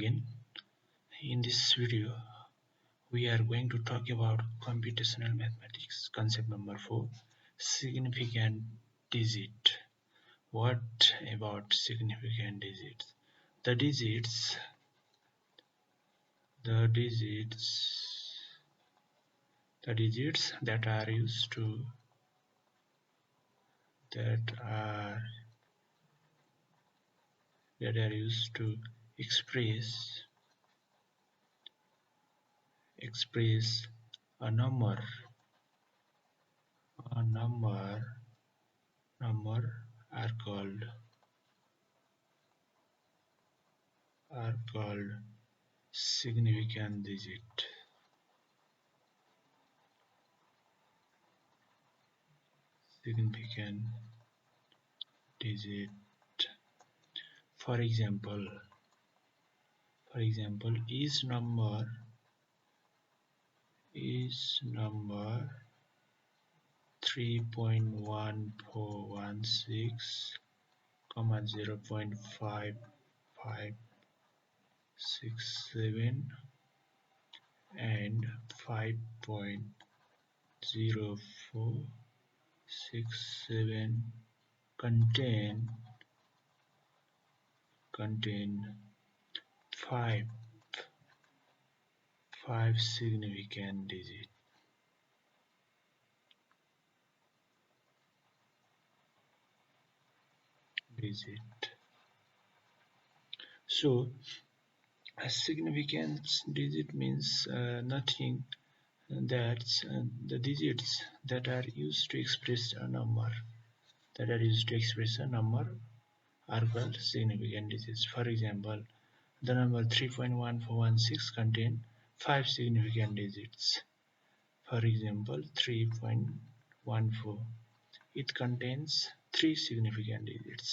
again. In this video, we are going to talk about computational mathematics. Concept number 4, significant digit. What about significant digits? The digits, the digits, the digits that are used to express a number are called significant digit. For example, is number 3.1416, 0.5567 and 5.0467 contain five significant digits. So a significant digit means nothing that's the digits that are used to express a number are called significant digits. For example, the number 3.1416 contain 5 significant digits. For example, 3.14, it contains 3 significant digits.